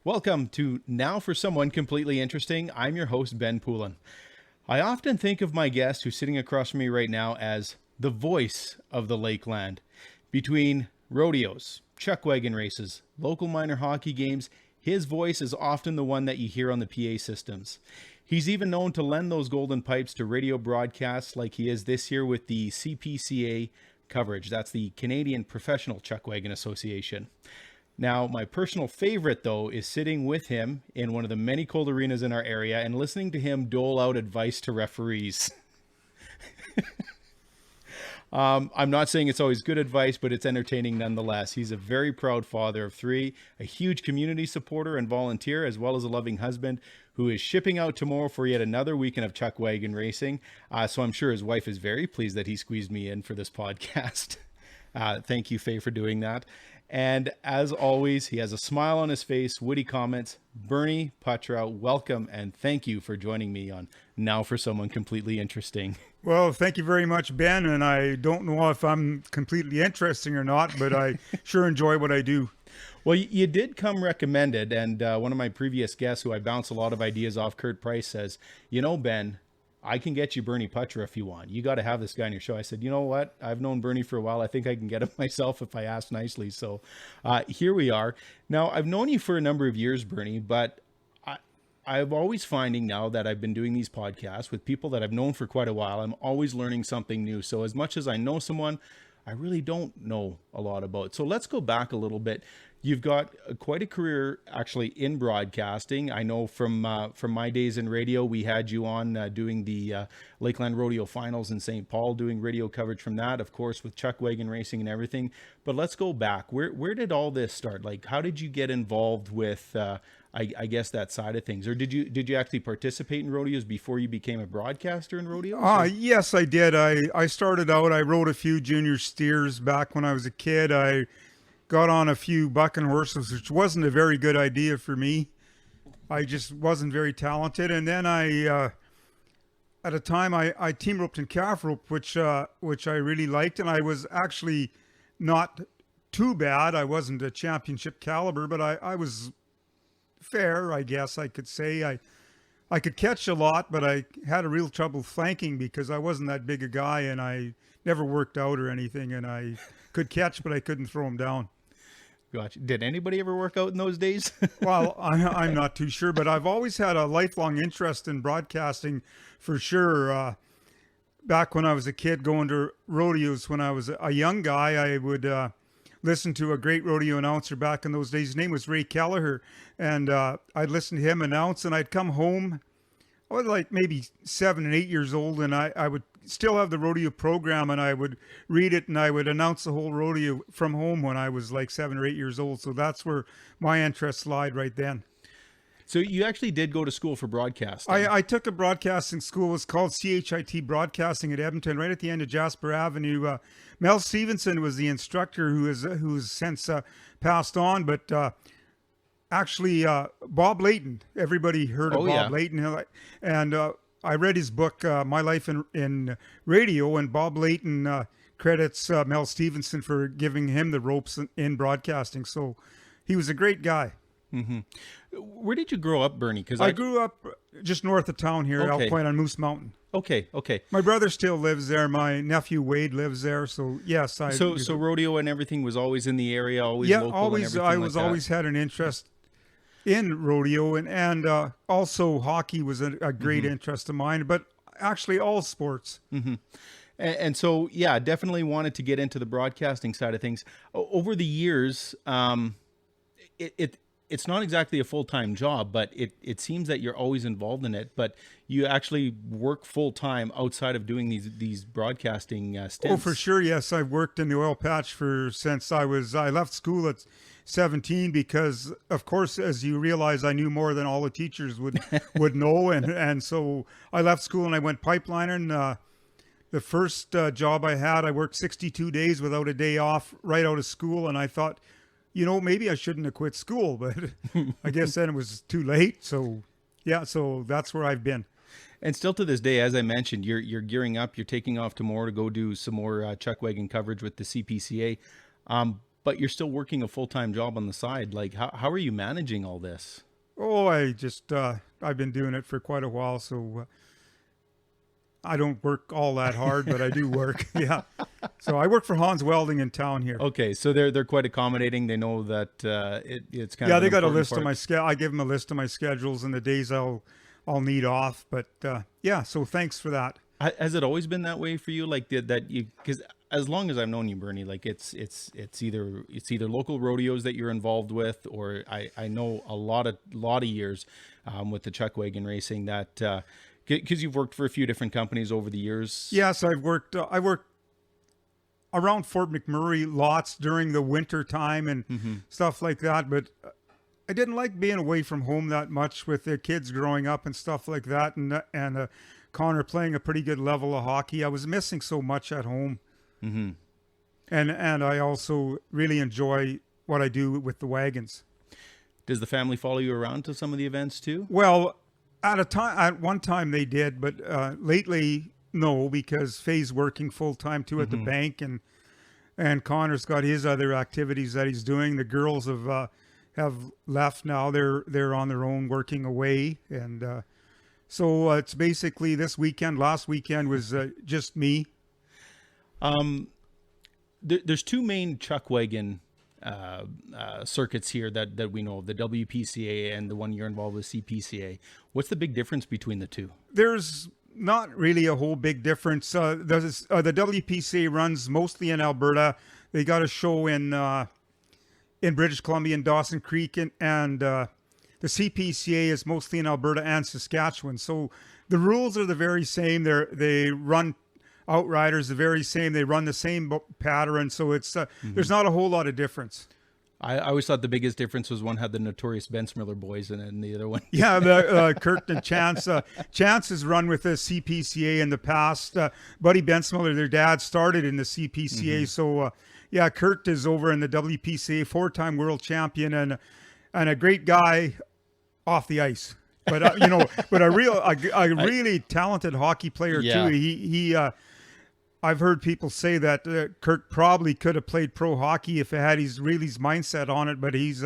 Welcome to Now for Someone Completely Interesting. I'm your host, Ben Poulin. I often think of my guest who's sitting across from me right now as the voice of the Lakeland. Between rodeos, chuckwagon races, local minor hockey games, his voice is often the one that you hear on the PA systems. He's even known to lend those golden pipes to radio broadcasts like he is this year with the CPCA coverage. That's the Canadian Professional Chuckwagon Association. Now, my personal favorite, though, is sitting with him in one of the many cold arenas in our area and listening to him dole out advice to referees. I'm not saying it's always good advice, but it's entertaining nonetheless. He's a very proud father of three, a huge community supporter and volunteer, as well as a loving husband who is shipping out tomorrow for yet another weekend of chuckwagon racing. So I'm sure his wife is very pleased that he squeezed me in for this podcast. Thank you, Faye, for doing that. And as always, he has a smile on his face, witty comments. Bernie Poitras, welcome and thank you for joining me on Now for Someone Completely Interesting. Well, thank you very much, Ben. And I don't know if I'm completely interesting or not, but I sure enjoy what I do. Well, you did come recommended. And one of my previous guests who I bounce a lot of ideas off, Kurt Price, says, you know, Ben, I can get you Bernie Poitras if you want. You got to have this guy on your show. I said, you know what? I've known Bernie for a while. I think I can get him myself if I ask nicely. So here we are. Now, I've known you for a number of years, Bernie, but I'm always finding now that I've been doing these podcasts with people that I've known for quite a while, I'm always learning something new. So as much as I know someone, I really don't know a lot about. So let's go back a little bit. You've got quite a career actually in broadcasting. I know from my days in radio, we had you on doing the Lakeland Rodeo Finals in St. Paul, doing radio coverage from that, of course, with chuckwagon racing and everything. But let's go back. Where did all this start? Like, how did you get involved with, I guess, that side of things? Or did you actually participate in rodeos before you became a broadcaster in rodeos? Yes, I did. I started out, I rode a few junior steers back when I was a kid. I got on a few bucking horses, which wasn't a very good idea for me. I just wasn't very talented. And then at a time I team roped and calf rope, which I really liked. And I was actually not too bad. I wasn't a championship caliber, but I was fair, I guess I could say. I could catch a lot, but I had a real trouble flanking because I wasn't that big a guy and I never worked out or anything. And I could catch, but I couldn't throw him down. Gotcha. Did anybody ever work out in those days? Well, I'm not too sure, but I've always had a lifelong interest in broadcasting for sure. Back when I was a kid going to rodeos, when I was a young guy, I would listen to a great rodeo announcer back in those days. His name was Ray Kelleher, and I'd listen to him announce, and I'd come home. I was like maybe 7 and 8 years old, and I would still have the rodeo program, and I would read it, and I would announce the whole rodeo from home when I was like 7 or 8 years old. So that's where my interest lied right then. So you actually did go to school for broadcasting. I took a broadcasting school. It was called CHIT Broadcasting at Edmonton, right at the end of Jasper Avenue. Mel Stevenson was the instructor who's since passed on, but actually Bob Layton, everybody heard of Bob Layton. And I read his book, My Life in Radio, and Bob Layton credits Mel Stevenson for giving him the ropes in broadcasting. So he was a great guy. Mm-hmm. Where did you grow up, Bernie? Because I grew up just north of town here, Elk Point on Moose Mountain. Okay. My brother still lives there. My nephew Wade lives there. So yes, So rodeo and everything was always in the area, always local. Always. And I was always had an interest in rodeo, and also hockey was a great interest of mine. But actually, all sports. Mm-hmm. And so, yeah, definitely wanted to get into the broadcasting side of things. Over the years, it's not exactly a full-time job, but it seems that you're always involved in it, but you actually work full-time outside of doing these broadcasting stints. Oh, for sure. Yes. I've worked in the oil patch since I left school at 17 because, of course, as you realize, I knew more than all the teachers would know. And so I left school and I went pipelining. The first job I had, I worked 62 days without a day off right out of school. And I thought, maybe I shouldn't have quit school, but I guess then it was too late. So, yeah, so that's where I've been. And still to this day, as I mentioned, you're gearing up, you're taking off tomorrow to go do some more chuckwagon coverage with the CPCA. but you're still working a full-time job on the side. Like, how are you managing all this? Oh, I've been doing it for quite a while, so I don't work all that hard, but I do work. Yeah. So I work for Hans Welding in town here. Okay, so they're quite accommodating. They know that it's kind Yeah, of they an got a important list of part. my I give them a list of my schedules and the days I'll need off. But yeah, so thanks for that. Has it always been that way for you? Like that you, because as long as I've known you, Bernie, like it's either local rodeos that you're involved with, or I know a lot of years with the chuckwagon racing that because you've worked for a few different companies over the years. Yes, I worked around Fort McMurray lots during the winter time and stuff like that. But I didn't like being away from home that much with the kids growing up and stuff like that. And Connor playing a pretty good level of hockey. I was missing so much at home. Mm-hmm. And I also really enjoy what I do with the wagons. Does the family follow you around to some of the events too? Well, at one time they did, but lately no, because Faye's working full time too at the bank, and Connor's got his other activities that he's doing. The girls have left now; they're on their own, working away, and so it's basically this weekend. Last weekend was just me. There's two main chuckwagon circuits here that we know of, the WPCA and the one you're involved with, CPCA. What's the big difference between the two? There's not really a whole big difference. The WPCA runs mostly in Alberta. They got a show in British Columbia and Dawson Creek, and the CPCA is mostly in Alberta and Saskatchewan. So the rules are the very same. They run outriders the very same. They run the same pattern. So it's there's not a whole lot of difference. I always thought the biggest difference was one had the notorious Bensmiller boys and the other one. Yeah, the Kurt and Chance. Chance has run with the CPCA in the past. Buddy Bensmiller, their dad, started in the CPCA. So, yeah, Kurt is over in the WPCA, 4-time world champion and a great guy off the ice. But but a really talented hockey player Yeah. too. He I've heard people say that Kurt probably could have played pro hockey if it had his mindset on it, but he's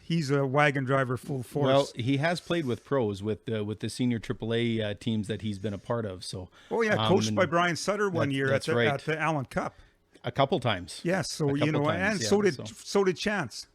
he's a wagon driver full force. Well, he has played with pros with the senior AAA teams that he's been a part of. So, oh yeah, coached by Brian Sutter one year that's at right. the Allen Cup. A couple times. Yes, so A couple times, and yeah, so did Chance.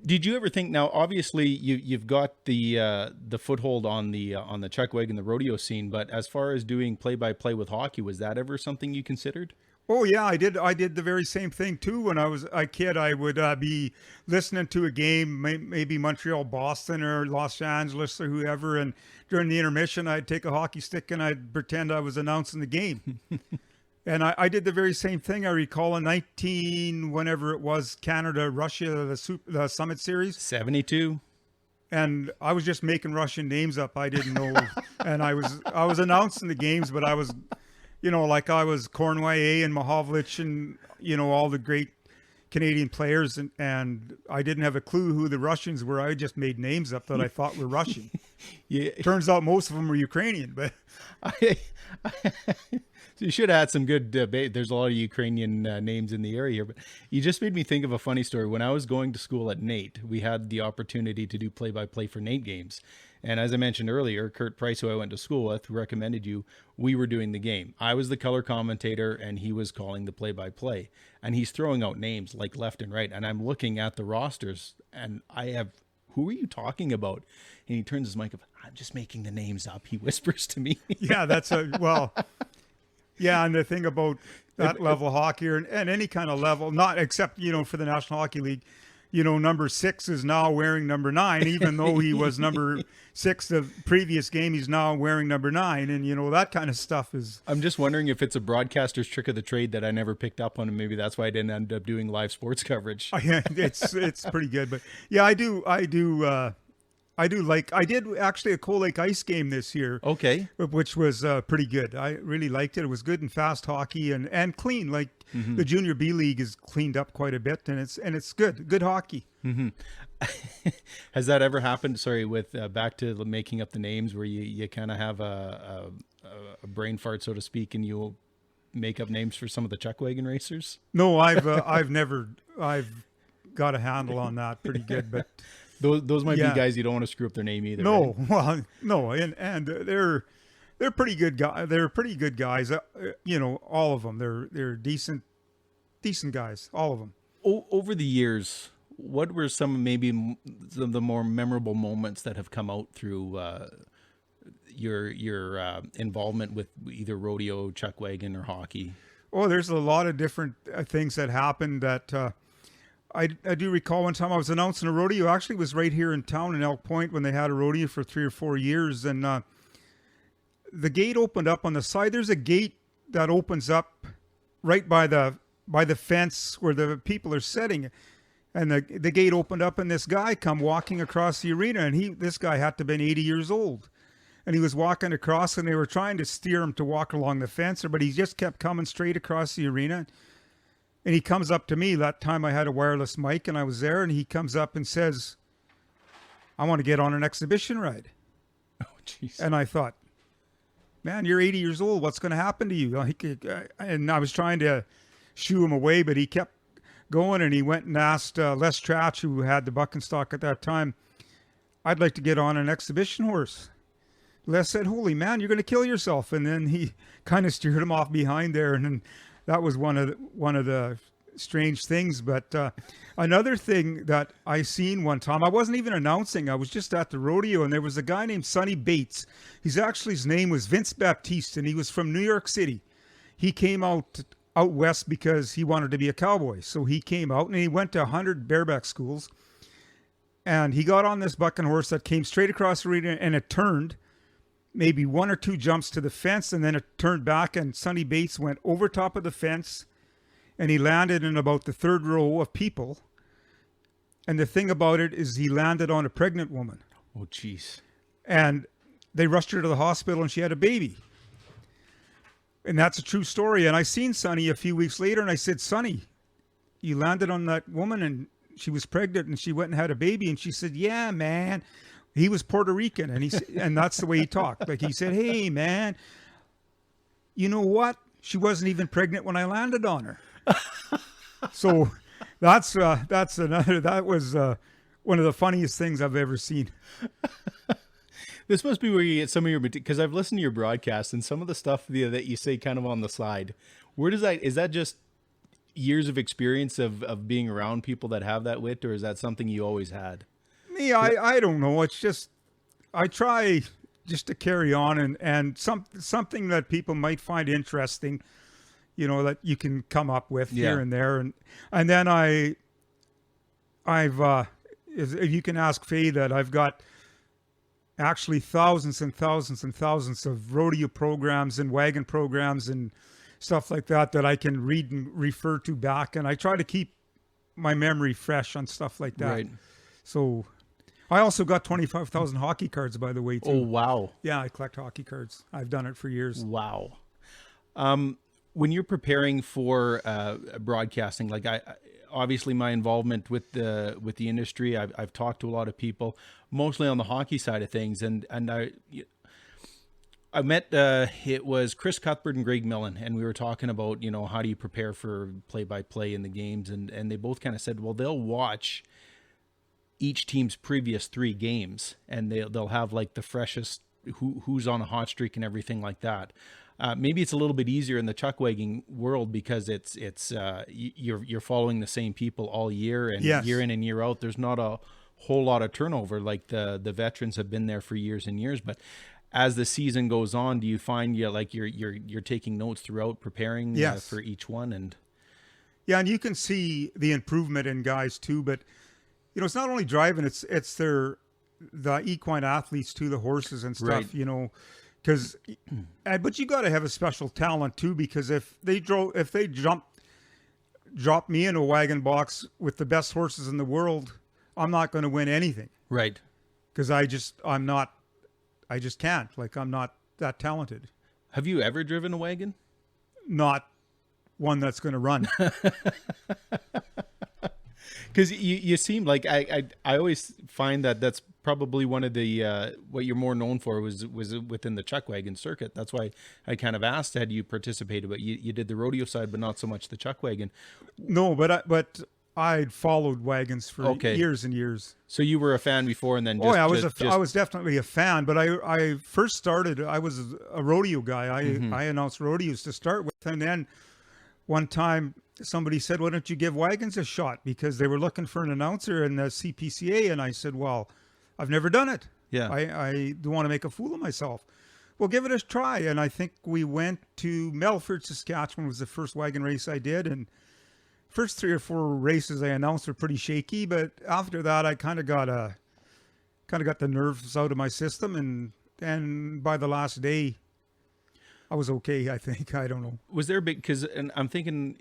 Did you ever think? Now, obviously, you've got the foothold on the chuckwagon, the rodeo scene. But as far as doing play-by-play with hockey, was that ever something you considered? Oh yeah, I did the very same thing too. When I was a kid, I would be listening to a game, maybe Montreal, Boston, or Los Angeles, or whoever, and during the intermission, I'd take a hockey stick and I'd pretend I was announcing the game. And I did the very same thing. I recall in whenever it was, Canada, Russia, the Summit Series. 72. And I was just making Russian names up. I didn't know. And I was announcing the games, but I was, like I was Kornway and Mahovlich and, all the great Canadian players. And I didn't have a clue who the Russians were. I just made names up that I thought were Russian. Yeah. Turns out most of them were Ukrainian, but So you should have had some good debate. There's a lot of Ukrainian names in the area here, but you just made me think of a funny story. When I was going to school at NAIT, we had the opportunity to do play-by-play for NAIT games. And as I mentioned earlier, Kurt Price, who I went to school with, who recommended you, we were doing the game. I was the color commentator and he was calling the play-by-play. And he's throwing out names like left and right. And I'm looking at the rosters and who are you talking about? And he turns his mic up. I'm just making the names up. He whispers to me. yeah, yeah, and the thing about that level of hockey and any kind of level, not except, for the National Hockey League, number 6 is now wearing number 9, even though he was number 6 the previous game, he's now wearing number 9. And, that kind of stuff is. I'm just wondering if it's a broadcaster's trick of the trade that I never picked up on, and maybe that's why I didn't end up doing live sports coverage. It's pretty good. But yeah, I did actually a Cold Lake Ice game this year. Okay. Which was pretty good. I really liked it. It was good and fast hockey and clean. Like the Junior B League is cleaned up quite a bit, and it's good hockey. Mm-hmm. Has that ever happened? Sorry, with back to making up the names, where you kind of have a brain fart, so to speak, and you make up names for some of the chuckwagon racers? No, I've got a handle on that pretty good, but Those might Yeah. be guys you don't want to screw up their name either. no, right? well, no, and they're pretty good guys. They're pretty good guys. All of them. They're decent guys. All of them. Over the years, what were some maybe some of the more memorable moments that have come out through your involvement with either rodeo, chuckwagon, or hockey? Oh, there's a lot of different things that happened that I do recall one time I was announcing a rodeo. Actually, it was right here in town in Elk Point when they had a rodeo for 3 or 4 years, and the gate opened up on the side. There's a gate that opens up right by the fence where the people are sitting, and the gate opened up, and this guy come walking across the arena, and this guy had to have been 80 years old. And he was walking across, and they were trying to steer him to walk along the fence, but he just kept coming straight across the arena. And he comes up to me. That time I had a wireless mic, and I was there, and he comes up and says, "I want to get on an exhibition ride." Oh, jeez. And I thought, man, you're 80 years old. What's going to happen to you? And I was trying to shoo him away, but he kept going, and he went and asked Les Tratch, who had the buck and stock at that time, "I'd like to get on an exhibition horse." Les said, "Holy man, you're going to kill yourself." And then he kind of steered him off behind there, and then that was one of the strange things. But another thing that I seen one time, I wasn't even announcing, I was just at the rodeo, and there was a guy named Sonny Bates. His name was Vince Baptiste, and he was from New York City. He came out west because he wanted to be a cowboy. So he came out, and he went to 100 bareback schools, and he got on this bucking horse that came straight across the arena, and it turned maybe 1 or 2 jumps to the fence, and then it turned back, and Sonny Bates went over top of the fence, and he landed in about the 3rd row of people. And the thing about it is he landed on a pregnant woman. Oh, jeez. And they rushed her to the hospital, and she had a baby. And that's a true story. And I seen Sonny a few weeks later, and I said, "Sonny, you landed on that woman, and she was pregnant, and she went and had a baby." And she said, "Yeah, man." He was Puerto Rican, and that's the way he talked. Like he said, "Hey, man, you know what? She wasn't even pregnant when I landed on her." So that was one of the funniest things I've ever seen. This must be where you get some of your, because I've listened to your broadcast and some of the stuff that you say kind of on the side. Is that just years of experience of being around people that have that wit, or is that something you always had? Me, I don't know. It's just, I try just to carry on and something that people might find interesting, that you can come up with here and there. And then if you can ask Faye that I've got actually thousands and thousands and thousands of rodeo programs and wagon programs and stuff like that I can read and refer to back. And I try to keep my memory fresh on stuff like that. Right. So I also got 25,000 hockey cards, by the way, too. Oh, wow. Yeah, I collect hockey cards. I've done it for years. Wow. When you're preparing for broadcasting, like obviously my involvement with the industry, I've talked to a lot of people, mostly on the hockey side of things, and I met it was Chris Cuthbert and Greg Millen, and we were talking about how do you prepare for play-by-play in the games, and they both kind of said, well, they'll watch each team's previous 3 games, and they'll have like the freshest who's on a hot streak and everything like that. Maybe it's a little bit easier in the chuckwagon world because it's you're following the same people all year, and Yes. year in and year out. There's not a whole lot of turnover. Like the veterans have been there for years and years. But as the season goes on, do you find you're taking notes throughout preparing Yes. for each one? And Yeah, and you can see the improvement in guys too. But it's not only driving; it's the equine athletes too, the horses and stuff. Right. Because, but you got to have a special talent too. Because if they drop me in a wagon box with the best horses in the world, I'm not going to win anything. right. Because I just can't. Like, I'm not that talented. Have you ever driven a wagon? Not one that's going to run. Because you seem like I always find that that's probably one of the what you're more known for was within the chuckwagon circuit. That's why I kind of asked, had you participated, but you did the rodeo side, but not so much the chuckwagon. No, but I'd followed wagons for years and years. So you were a fan before, and then just, I was definitely a fan. But I first started. I was a rodeo guy. I announced rodeos to start with, and then one time somebody said, "Why don't you give wagons a shot?" Because they were looking for an announcer in the CPCA, and I said, "Well, I've never done it. Yeah, I don't want to make a fool of myself. Well, give it a try." And I think we went to Melfort, Saskatchewan. Was the first wagon race I did, and first 3 or 4 races I announced were pretty shaky, but after that I kind of got the nerves out of my system, and by the last day I was okay, I think. I don't know. Was there a big, because and I'm thinking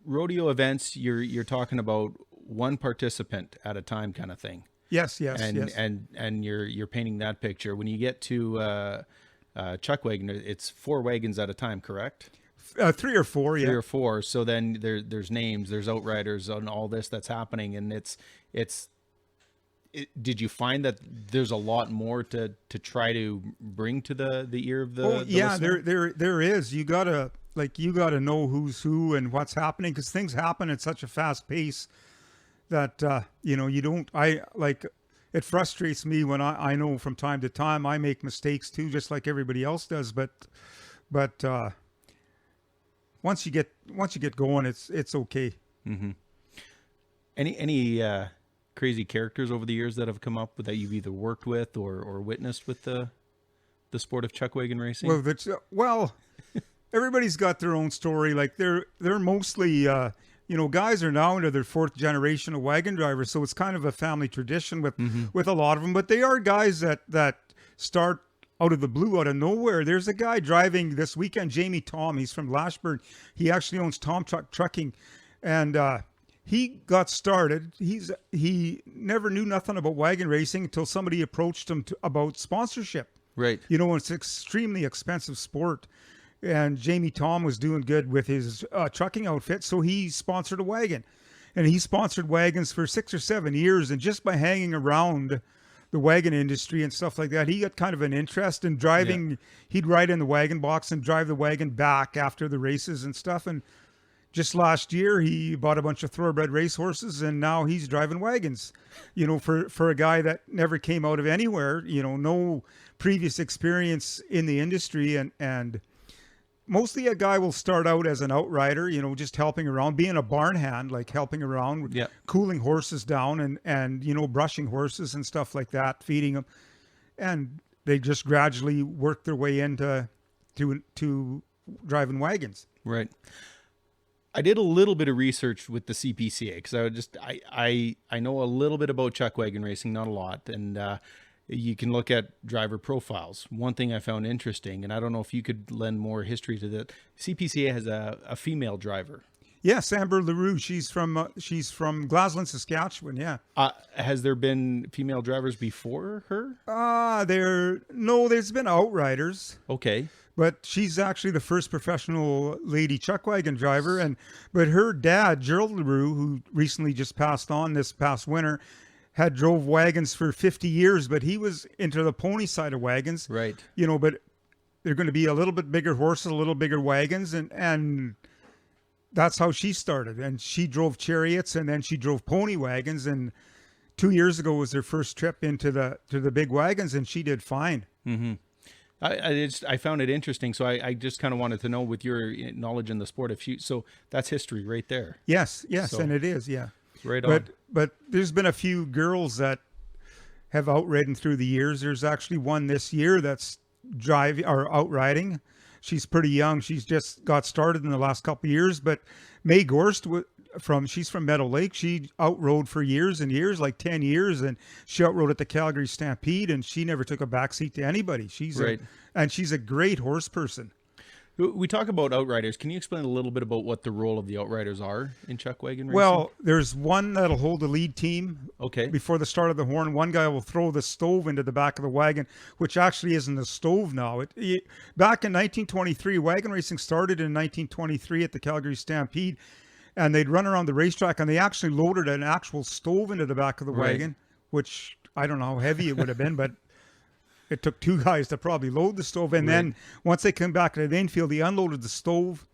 rodeo events, you're talking about one participant at a time kind of thing. Yes. And you're painting that picture. When you get to chuckwagon, it's 4 wagons at a time, correct? 3 or 4, yeah. 3 or 4. So then there's names, there's outriders, and all this that's happening, and did you find that there's a lot more to try to bring to the ear of the? Oh yeah, listener? there is. You gotta know who's who and what's happening, because things happen at such a fast pace that you don't. It frustrates me when I know from time to time I make mistakes too, just like everybody else does. But once you get going, it's okay. Mm-hmm. Any crazy characters over the years that have come up that you've either worked with or witnessed with the sport of chuckwagon racing? Well, everybody's got their own story. Like they're mostly guys are now into their 4th generation of wagon drivers, so it's kind of a family tradition with a lot of them. But they are guys that start out of the blue, out of nowhere. There's a guy driving this weekend, Jamie Tom. He's from Lashburn. He actually owns Tom Trucking, and he got started. He never knew nothing about wagon racing until somebody approached him about sponsorship. Right. It's an extremely expensive sport, and Jamie Tom was doing good with his trucking outfit, so he sponsored a wagon, and he sponsored wagons for 6 or 7 years. And just by hanging around the wagon industry and stuff like that, he got kind of an interest in driving. Yeah. He'd ride in the wagon box and drive the wagon back after the races and stuff. And just last year, he bought a bunch of thoroughbred racehorses, and now he's driving wagons, for a guy that never came out of anywhere, no previous experience in the industry. And mostly a guy will start out as an outrider, just helping around, being a barn hand, like helping around, cooling horses down and brushing horses and stuff like that, feeding them. And they just gradually work their way into driving wagons. Right. I did a little bit of research with the CPCA because I know a little bit about chuckwagon racing, not a lot. And you can look at driver profiles. One thing I found interesting, and I don't know if you could lend more history to that, CPCA has a female driver. Yes, Amber LaRue. She's from Glasland, Saskatchewan. Yeah. Has there been female drivers before her? There's been outriders. Okay. But she's actually the first professional lady chuckwagon driver. But her dad, Gerald LaRue, who recently just passed on this past winter, had drove wagons for 50 years, but he was into the pony side of wagons. Right. But they're going to be a little bit bigger horses, a little bigger wagons, and that's how she started. And she drove chariots, and then she drove pony wagons. And 2 years ago was their first trip into the big wagons, and she did fine. Mm-hmm. I found it interesting, so I just kind of wanted to know, with your knowledge in the sport, so that's history right there. Yes, so, and it is, yeah. Right on. But there's been a few girls that have outridden through the years. There's actually one this year that's outriding. She's pretty young. She's just got started in the last couple of years. But May Gorst, she's from Meadow Lake. She outrode for years and years, like 10 years, and she outrode at the Calgary Stampede, and she never took a backseat to anybody. She's a great horse person. We talk about outriders. Can you explain a little bit about what the role of the outriders are in chuckwagon racing? Well, there's one that'll hold the lead team. Okay. Before the start of the horn, one guy will throw the stove into the back of the wagon, which actually isn't a stove now. Back in 1923, wagon racing started in 1923 at the Calgary Stampede, and they'd run around the racetrack, and they actually loaded an actual stove into the back of the Right. wagon, which I don't know how heavy it would have been, but it took two guys to probably load the stove. And then once they came back to the main field, they unloaded the stove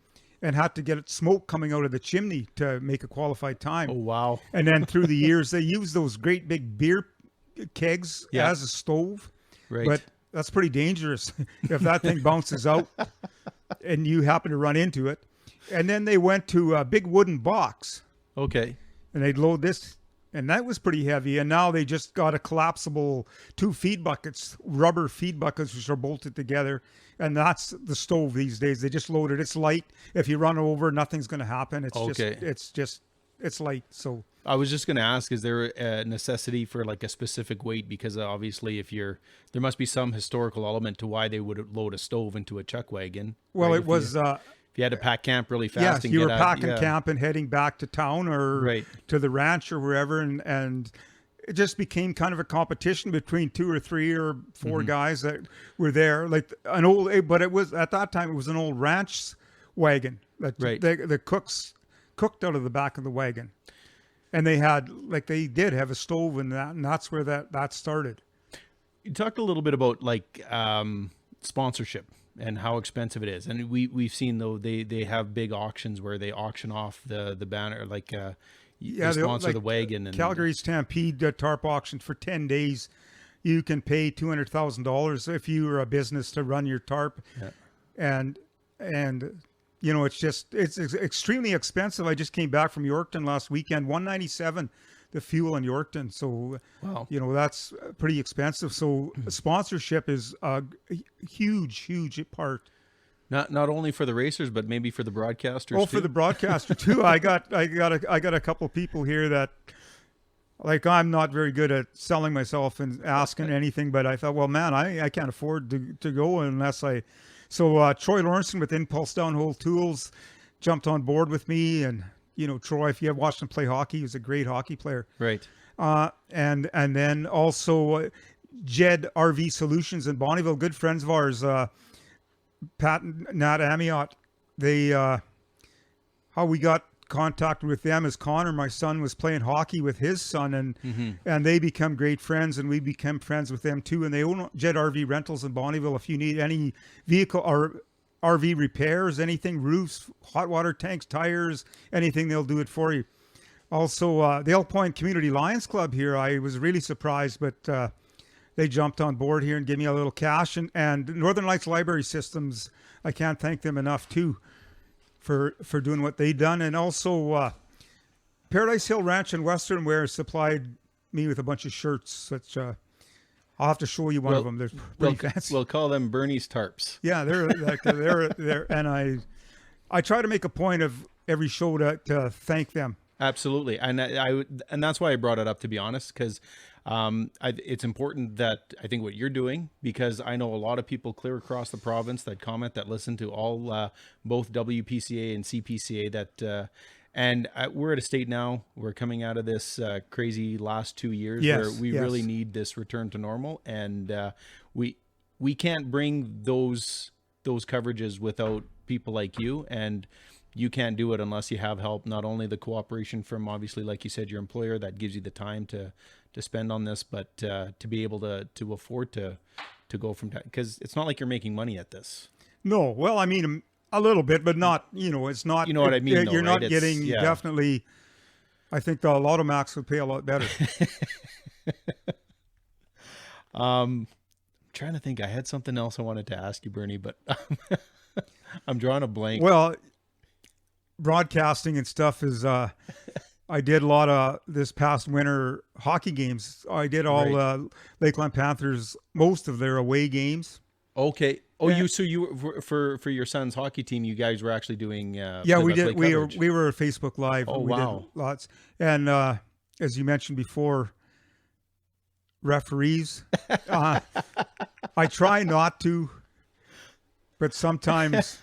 and had to get smoke coming out of the chimney to make a qualified time. Oh, wow. And then through the years, they used those great big beer kegs Yeah. as a stove. Right. But that's pretty dangerous if that thing bounces out and you happen to run into it. And then they went to a big wooden box Okay. and they'd load this, and that was pretty heavy. And now they just got a collapsible 2 feed buckets, rubber feed buckets, which are bolted together. And that's the stove these days. They just load it. It's light. If you run over, nothing's going to happen. It's light. So I was just going to ask, is there a necessity for like a specific weight? Because obviously there must be some historical element to why they would load a stove into a chuck wagon. well, right? it was. If you had to pack camp really fast. Yes, and you get were out, packing yeah. camp and heading back to town or Right. to the ranch or wherever, and it just became kind of a competition between 2 or 3 or 4 Mm-hmm. guys that were there, like an old. But it was at that time it was an old ranch wagon that Right. the cooks cooked out of the back of the wagon, and they did have a stove in that, and that's where that started. You talked a little bit about like sponsorship and how expensive it is, and we've seen though they have big auctions where they auction off the banner, like they sponsor the wagon. And Calgary Stampede tarp auction for 10 days. You can pay $200,000 if you are a business to run your tarp, and you know it's extremely expensive. I just came back from Yorkton last weekend, $197 the fuel in Yorkton. So Wow. you know that's pretty expensive. So sponsorship is a huge part. Not only for the racers, but maybe for the broadcasters. Oh, for too? the broadcaster too. I got a couple people here that, like, I'm not very good at selling myself and asking anything, but I thought, well, man, I can't afford to go unless I. So Troy Lawrenson with Impulse Downhole Tools jumped on board with me, and you know Troy, if you have watched him play hockey, he was a great hockey player. Right. And then also Jed RV Solutions in Bonnyville, good friends of ours. Pat and Nat Amiot, how we got contacted with them is Connor, my son, was playing hockey with his son, and they become great friends, and we became friends with them too. And they own Jet RV Rentals in Bonnyville. If you need any vehicle or RV repairs, anything, roofs, hot water tanks, tires, anything, they'll do it for you. Also, the Elk Point Community Lions Club here, I was really surprised, but they jumped on board here and gave me a little cash. And Northern Lights Library Systems, I can't thank them enough too for doing what they done. And also Paradise Hill Ranch and Western Wear supplied me with a bunch of shirts, which I'll have to show you one of them. They're pretty fancy. We'll call them Bernie's tarps. Yeah, they're and I try to make a point of every show to thank them. Absolutely, and and that's why I brought it up, to be honest, because it's important that I think what you're doing, because I know a lot of people clear across the province that comment, that listen to all both WPCA and CPCA, that and we're at a state now, we're coming out of this crazy last 2 years where we really need this return to normal, and we can't bring those coverages without people like you, and you can't do it unless you have help, not only the cooperation from, obviously, like you said, your employer that gives you the time to spend on this, but to be able to afford to go from, because it's not like you're making money at this. No, well, I mean, a little bit, but not, you know, it's not. You know what I mean, though, you're right? not getting, definitely, I think the Lotto Max would pay a lot better. I'm trying to think. I had something else I wanted to ask you, Bernie, but I'm drawing a blank. Well, broadcasting and stuff is, I did a lot of this past winter hockey games. I did all Lakeland Panthers, most of their away games. Okay. Oh, you for your son's hockey team, you guys were actually doing yeah, we did. We were Facebook Live. Oh, we wow. did lots. And as you mentioned before, referees. I try not to, but sometimes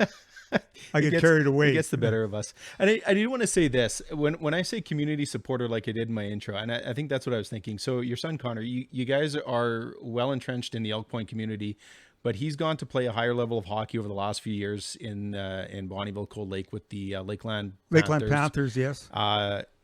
I get carried away. It gets the better of us. And I do want to say this. When I say community supporter, like I did in my intro, and I think that's what I was thinking. So your son, Connor, you guys are well entrenched in the Elk Point community, but he's gone to play a higher level of hockey over the last few years in Bonnyville, Cold Lake with the Lakeland Panthers, yes.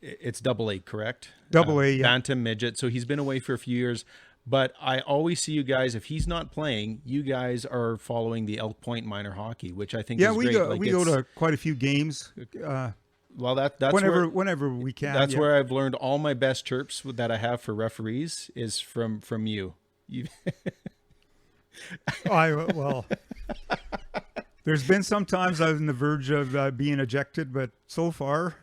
It's Double A, correct? Double A, yeah. Bantam midget. So he's been away for a few years. But I always see you guys, if he's not playing, you guys are following the Elk Point minor hockey, which I think is great. Yeah, we go to quite a few games. Well, that's whenever we can. That's where I've learned all my best chirps that I have for referees is from you. Well, there's been some times I was on the verge of being ejected, but so far,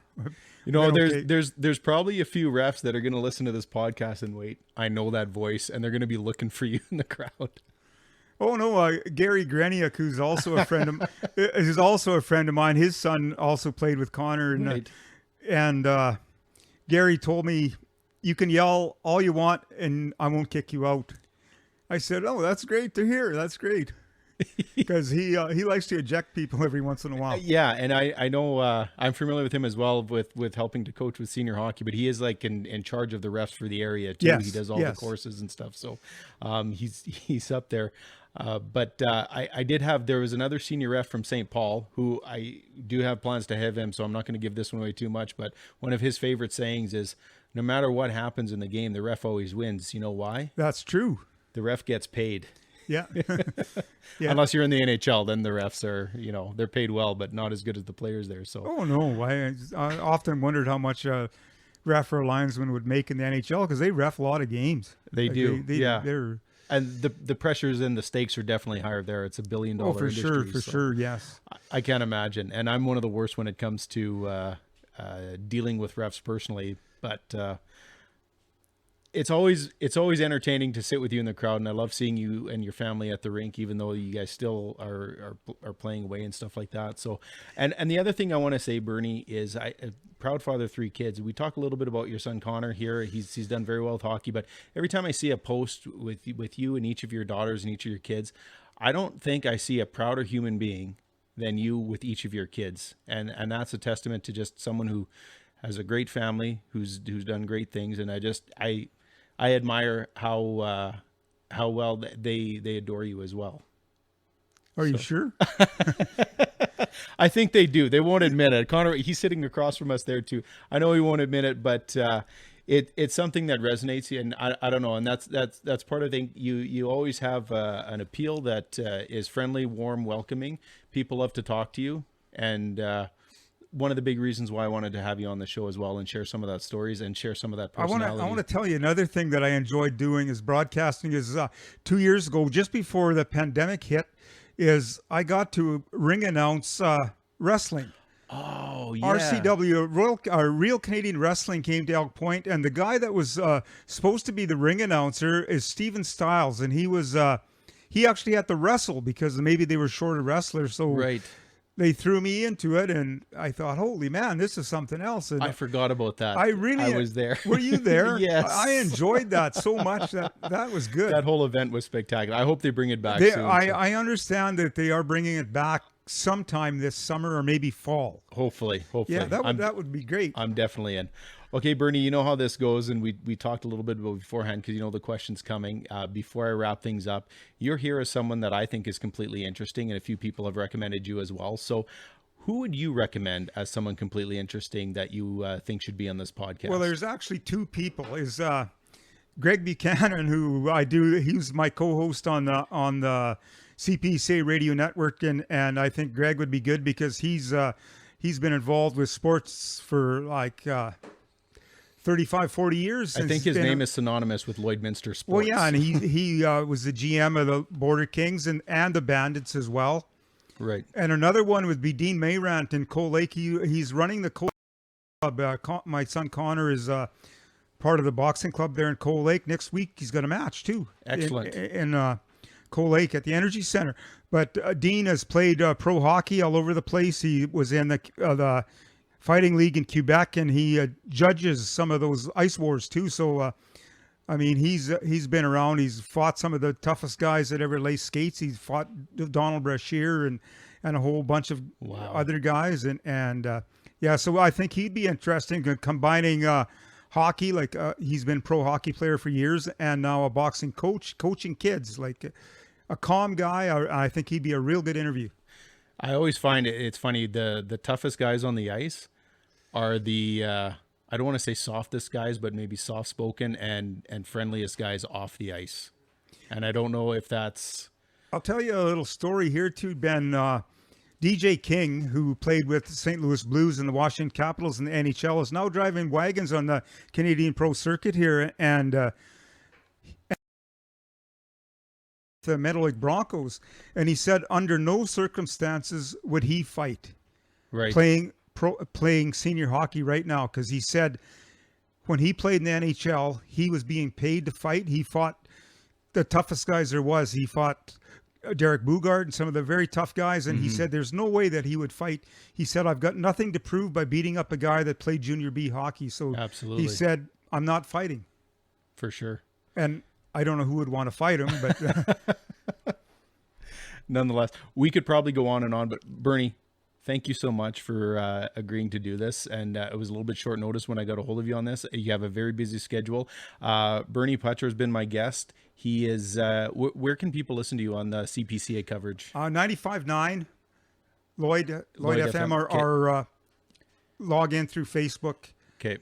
there's probably a few refs that are going to listen to this podcast and wait, I know that voice, and they're going to be looking for you in the crowd. Oh no, Gary Greniak, who's also a friend of mine. His son also played with Connor, and Gary told me, "You can yell all you want, and I won't kick you out." I said, "Oh, that's great to hear. That's great," because he likes to eject people every once in a while. Yeah, and I know I'm familiar with him as well with helping to coach with senior hockey, but he is like in charge of the refs for the area too. Yes, he does all the courses and stuff, so he's up there. But there was another senior ref from St. Paul who I do have plans to have him, so I'm not going to give this one away too much, but one of his favorite sayings is, no matter what happens in the game, the ref always wins. You know why? That's true. The ref gets paid. Yeah. Unless you're in the NHL, then the refs are, they're paid well, but not as good as the players there. So. Oh no, I often wondered how much a ref or a linesman would make in the NHL because they ref a lot of games. They do. They're. And the pressures and the stakes are definitely higher there. It's $1 billion industry. For sure, yes. I can't imagine. And I'm one of the worst when it comes to dealing with refs personally. But it's always entertaining to sit with you in the crowd, and I love seeing you and your family at the rink, even though you guys still are playing away and stuff like that. So, and the other thing I want to say, Bernie, is a proud father of 3 kids. We talk a little bit about your son Connor here. He's done very well with hockey, but every time I see a post with you and each of your daughters and each of your kids, I don't think I see a prouder human being than you with each of your kids, and that's a testament to just someone who has a great family, who's done great things, and I admire how well they adore you as well. Are you sure? I think they do. They won't admit it. Connor, he's sitting across from us there too. I know he won't admit it, but it's something that resonates. And I don't know. And that's part of the thing. You always have an appeal that is friendly, warm, welcoming. People love to talk to you. And one of the big reasons why I wanted to have you on the show as well and share some of that stories and share some of that personality. I want to tell you another thing that I enjoyed doing is broadcasting is 2 years ago, just before the pandemic hit, is I got to ring announce wrestling. Oh, yeah. RCW, Real Canadian Wrestling, came to Elk Point, and the guy that was supposed to be the ring announcer is Steven Stiles, and he actually had to wrestle because maybe they were short of wrestlers. So right. They threw me into it, and I thought, holy man, this is something else. And I forgot about that. I was there. Were you there? Yes. I enjoyed that so much. That was good. That whole event was spectacular. I hope they bring it back soon. I understand that they are bringing it back sometime this summer or maybe fall. Hopefully. Yeah, that would be great. I'm definitely in. Okay, Bernie, you know how this goes, and we talked a little bit about beforehand because the question's coming. Before I wrap things up, you're here as someone that I think is completely interesting, and a few people have recommended you as well. So who would you recommend as someone completely interesting that you think should be on this podcast? Well, there's actually 2 people. Is Greg Buchanan, he's my co-host on the CPCA radio network, and I think Greg would be good because he's been involved with sports for like 35, 40 years. I think his name is synonymous with Lloydminster Sports. Well, yeah, and he was the GM of the Border Kings and the Bandits as well. Right. And another one would be Dean Mayrant in Cold Lake. He's running the Cold Lake club. My son Connor is part of the boxing club there in Cold Lake. Next week he's got a match too. Excellent. In Cold Lake at the Energy Center. But Dean has played pro hockey all over the place. He was in the fighting league in Quebec, and he judges some of those ice wars too. So, I mean, he's been around. He's fought some of the toughest guys that ever laced skates. He's fought Donald Brashear and a whole bunch of other guys. And so I think he'd be interesting combining hockey, like he's been pro hockey player for years, and now a boxing coach, coaching kids. Like a calm guy. I think he'd be a real good interview. I always find it's funny. The toughest guys on the ice are the I don't want to say softest guys, but maybe soft spoken and friendliest guys off the ice. And I don't know if that's. I'll tell you a little story here too, Ben. DJ King, who played with the St. Louis Blues and the Washington Capitals in the NHL, is now driving wagons on the Canadian Pro Circuit here, and the Meadow Lake Broncos. And he said under no circumstances would he fight playing senior hockey right now, because he said when he played in the NHL, he was being paid to fight. He fought the toughest guys there was. He fought Derek Bugard and some of the very tough guys, and he said there's no way that he would fight. He said, I've got nothing to prove by beating up a guy that played junior B hockey. So absolutely, he said, I'm not fighting. For sure. And I don't know who would want to fight him, but nonetheless, we could probably go on and on, but Bernie, thank you so much for agreeing to do this. And it was a little bit short notice when I got a hold of you on this. You have a very busy schedule. Bernie Poitras has been my guest. He is, where can people listen to you on the CPCA coverage? 95.9 Lloyd FM or log in through Facebook. Okay.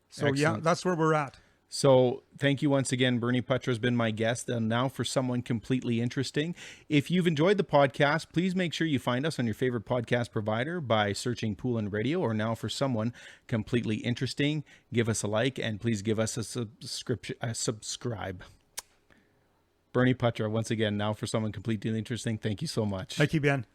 So excellent. Yeah, that's where we're at. So thank you once again. Bernie Poitras has been my guest. And now for someone completely interesting. If you've enjoyed the podcast, please make sure you find us on your favorite podcast provider by searching Pool and Radio, or Now for Someone Completely Interesting. Give us a like, and please give us a subscribe. Bernie Poitras, once again, Now for Someone Completely Interesting. Thank you so much. Thank you, Ben.